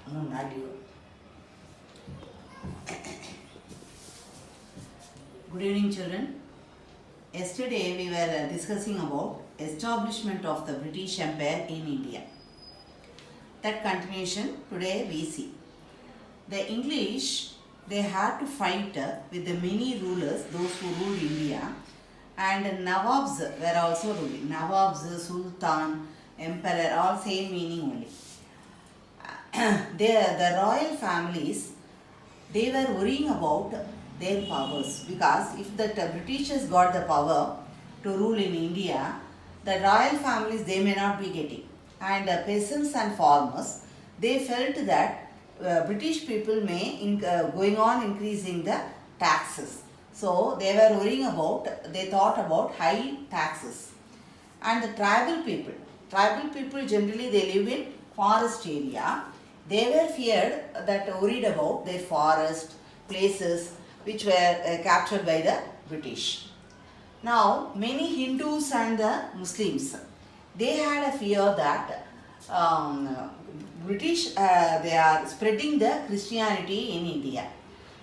Good evening, children. Yesterday we were discussing about establishment of the British Empire in India. That continuation today we see. The English, they had to fight with the many rulers, those who ruled India, and Nawabs were also ruling. Nawabs, Sultan, Emperor, all same meaning only. The royal families, they were worrying about their powers, because if the Britishers got the power to rule in India, the royal families, they may not be getting. And peasants and farmers, they felt that British people may going on increasing the taxes. So they were worrying about, they thought about high taxes. And the tribal people generally they live in forest area. They were feared that worried about their forest places which were captured by the British. Now many Hindus and the Muslims, they had a fear that British they are spreading the Christianity in India.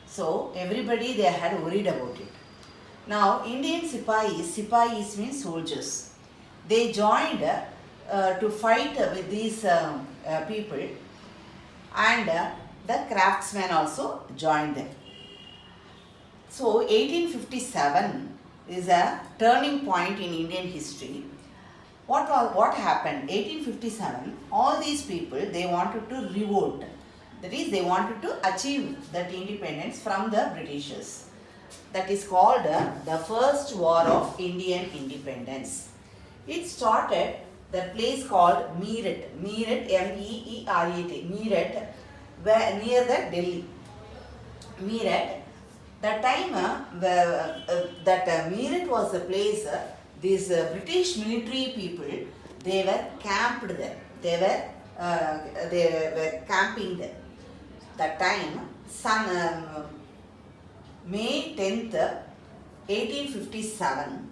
So everybody they had worried about it. Now Indian Sipahis means soldiers. They joined to fight with these people, and the craftsmen also joined them. So 1857 is a turning point in Indian history. What happened? 1857, all these people, they wanted to revolt. That is, they wanted to achieve that independence from the Britishers. That is called the First War of Indian Independence. It started the place called Meerut, M-E-E-R-E-T, Meerut, where near the Delhi. Meerut, that time Meerut was the place these British military people, they were camped there. They were camping there. That time, May 10th, 1857,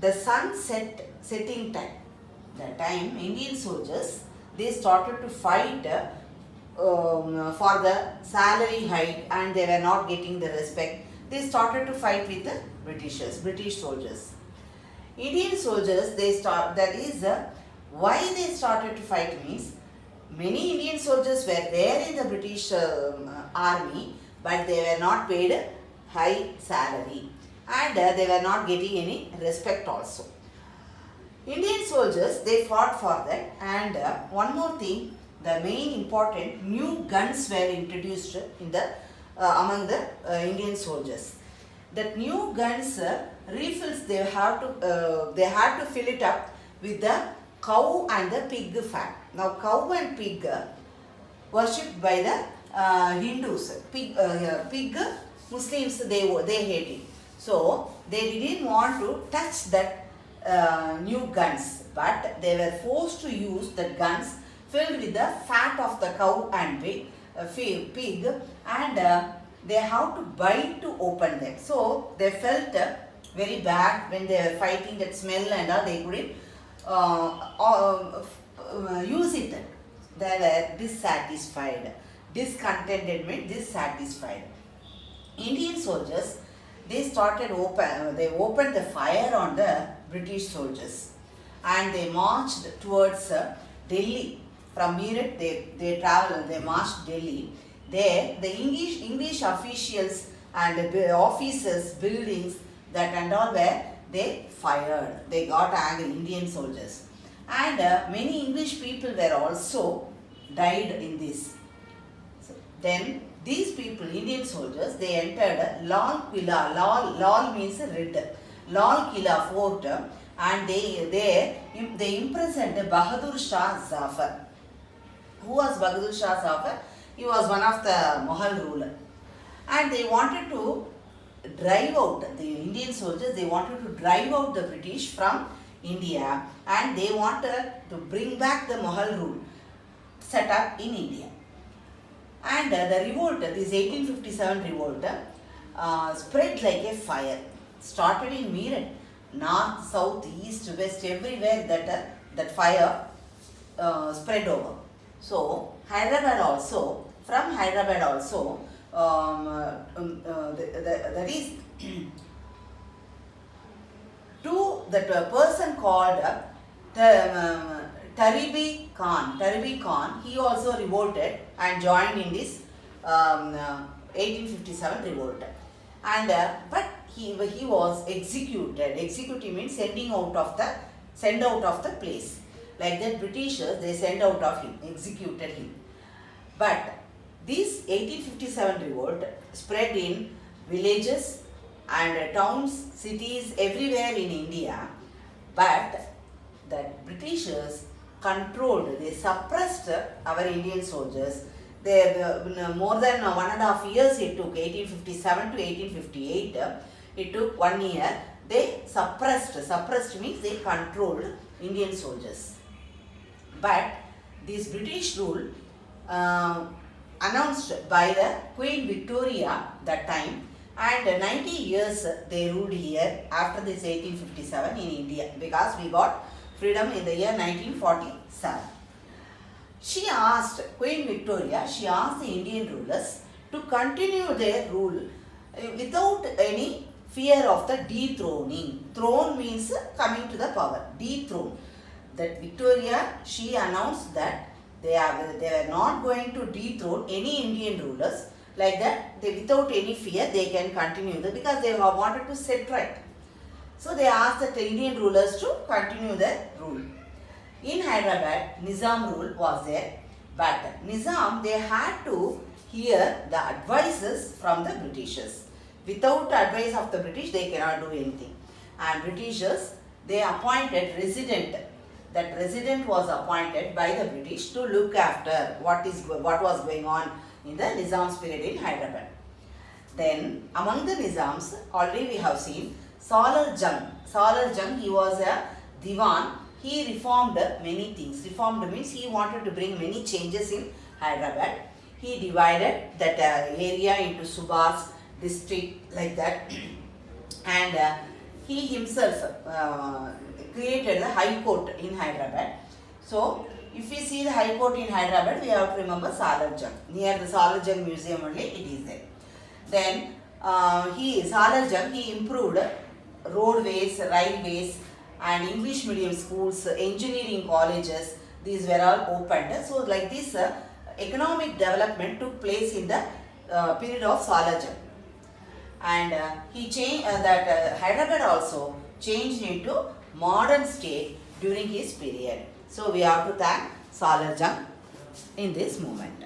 the setting time. That time, Indian soldiers, they started to fight for the salary hike, and they were not getting the respect. They started to fight with the British soldiers. Indian soldiers, why they started to fight means, many Indian soldiers were there in the British army, but they were not paid high salary, and they were not getting any respect also. Indian soldiers, they fought for that. And one more thing, the main important new guns were introduced in the among the Indian soldiers. That new guns refills, they had to fill it up with the cow and the pig fat. Now cow and pig worshipped by the Hindus. Pig Muslims, they hate it. So they didn't want to touch that new guns, but they were forced to use the guns filled with the fat of the cow and pig, and they have to bite to open them. So they felt very bad when they were fighting, that smell and all, they couldn't use it. They were dissatisfied. Discontented meant dissatisfied. Indian soldiers, they opened the fire on the British soldiers, and they marched towards Delhi. From Meerut, they traveled, they marched Delhi. There, the English officials and officers, buildings, that and all were, they fired. They got angry, Indian soldiers. And many English people were also died in this. So, then, these people, Indian soldiers, they entered Lal Quilla. Lal means red. Lal Quilla fort, and they imprisoned Bahadur Shah Zafar. Who was Bahadur Shah Zafar? He was one of the Mughal ruler. And they wanted to drive out, the Indian soldiers, they wanted to drive out the British from India, and they wanted to bring back the Mughal rule set up in India. And the revolt, this 1857 revolt, spread like a fire. Started in Meerut, north, south, east, west, everywhere that fire spread over. So Hyderabad also, from Hyderabad also, that is to that person called Taribi Khan. Taribi Khan, he also revolted and joined in this 1857 revolt. And but he was executed. Executed means send out of the place. Like that, Britishers, they sent out of him, executed him. But this 1857 revolt spread in villages and towns, cities, everywhere in India. But the Britishers controlled, they suppressed our Indian soldiers. They, more than 1.5 years it took, 1857 to 1858, it took 1 year. They suppressed means they controlled Indian soldiers. But this British rule announced by the Queen Victoria that time, and 90 years they ruled here after this 1857 in India, because we got freedom in the year 1947. She asked, Queen Victoria, she asked the Indian rulers to continue their rule without any fear of the dethroning. Throne means coming to the power, dethrone. That Victoria, she announced that they were not going to dethrone any Indian rulers. Like that, without any fear, they can continue because they have wanted to set right. So they asked the Indian rulers to continue their rule. In Hyderabad, Nizam rule was there, but Nizam, they had to hear the advices from the Britishers. Without advice of the British, they cannot do anything. And Britishers, they appointed resident. That resident was appointed by the British to look after what was going on in the Nizam's period in Hyderabad. Then among the Nizams, already we have seen Salar Jung. Salar Jung, he was a Diwan. He reformed many things. Reformed means he wanted to bring many changes in Hyderabad. He divided that area into Subhas district, like that. And he himself created the High Court in Hyderabad. So, if we see the High Court in Hyderabad, we have to remember Salar Jung. Near the Salar Jung Museum only it is there. Then, Salar Jung, he improved roadways, railways and English medium schools, engineering colleges. These were all opened. So, like this, economic development took place in the period of Salar Jung. And he changed that Hyderabad also changed into modern state during his period. So we have to thank Salar Jung in this moment.